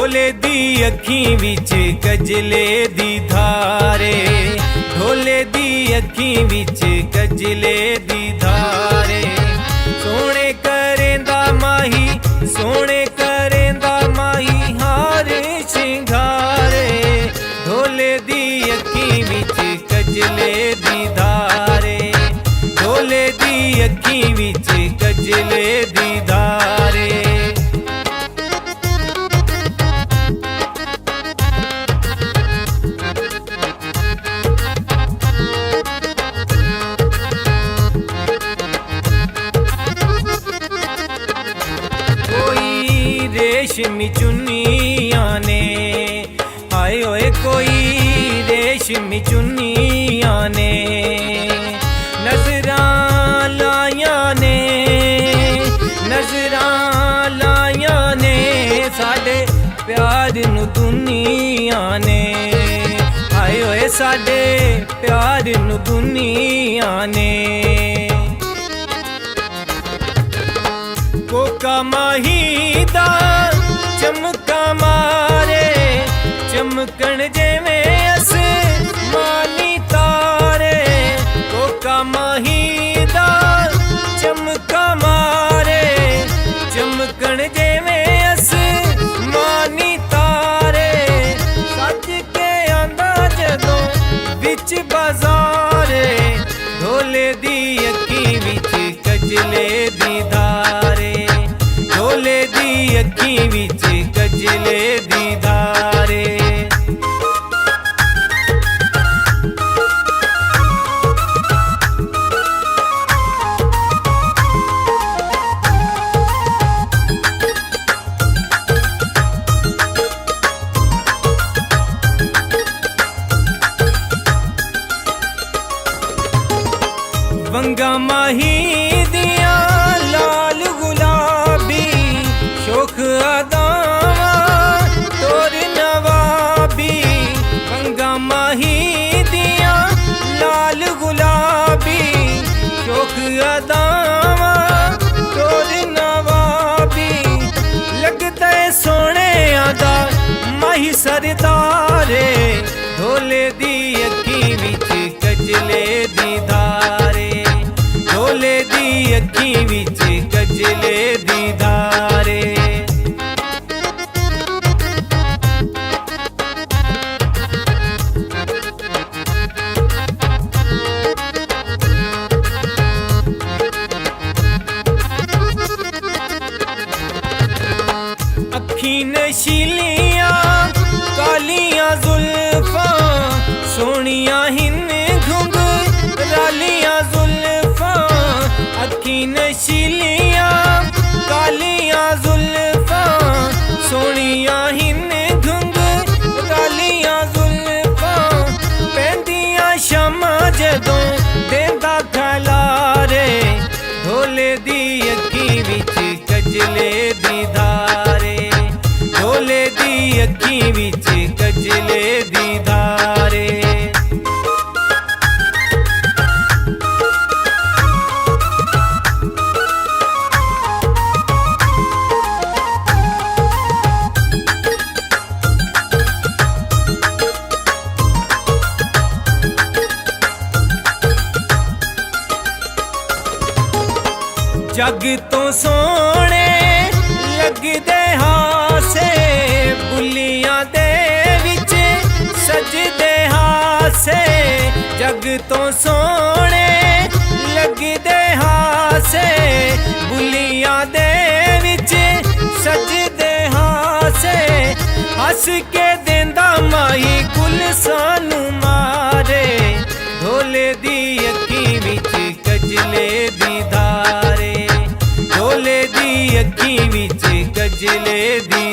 ढोले दी अखी विच कजले दी धारे, ढोले दी अखी विच कजले दी धारे। सोने करेंदा माही, सोने करेंदा माही हार शिंगारे। ढोले दी अखी विच कजले दी धारे, ढोले दी अखी विच कजले दी धारे। रेशमी चुन्नियां ने आए होए, कोई रेशमी चुन्नियां ने नजरां लाया ने, नजरां लाया ने साडे प्यार नू दुनिया ने। आए होए साडे प्यार नू दुनिया ने। कोका माही दा चमका मारे, चमकन जिवें आसमानी तारे। कोका माही दा चमका मारे, चमकन जिवें आसमानी तारे। सज के आंदा जदों विच बाजारे, ढोले दी अखी विच कजले दी धारे, ढोले दी अखी विच कजले दी धारे। वंगा माही दिया लाल गुलाबी, शोख अदावा तोर नवाबी। वंगा माही दिया लाल गुलाबी, शोख अदावा तोर नवाबी। लगता है सोने आदा माही सरदारे, ढोले दी अखी विच कजले दी धारे, ढोले दी अखी विच कजले दी धारे। अखी नशीलियां कालियां जुल्फां, सोनिया हिन घुंघरालियां जुल्फां। अखी नशीलियां कालियां जुल्फां, सोनिया हिन घुंघरालियां जुल्फां। पैंदियां शामां जदों देंदा खलारे, ढोले दी अखी विच कजले दी धारे, ढोले दी अखी विच कजले दी धारे। जग तो सोने लगदे हासे, बुलियां दे विच सजदे हासे। जग तो सोने लगदे हासे, बुलियां दे विच सजदे हासे। हस के देंदा माही कुल सानू मारे, ढोले दी अखी विच कजले दी धारे, ढोले दी अखी विच कजले दी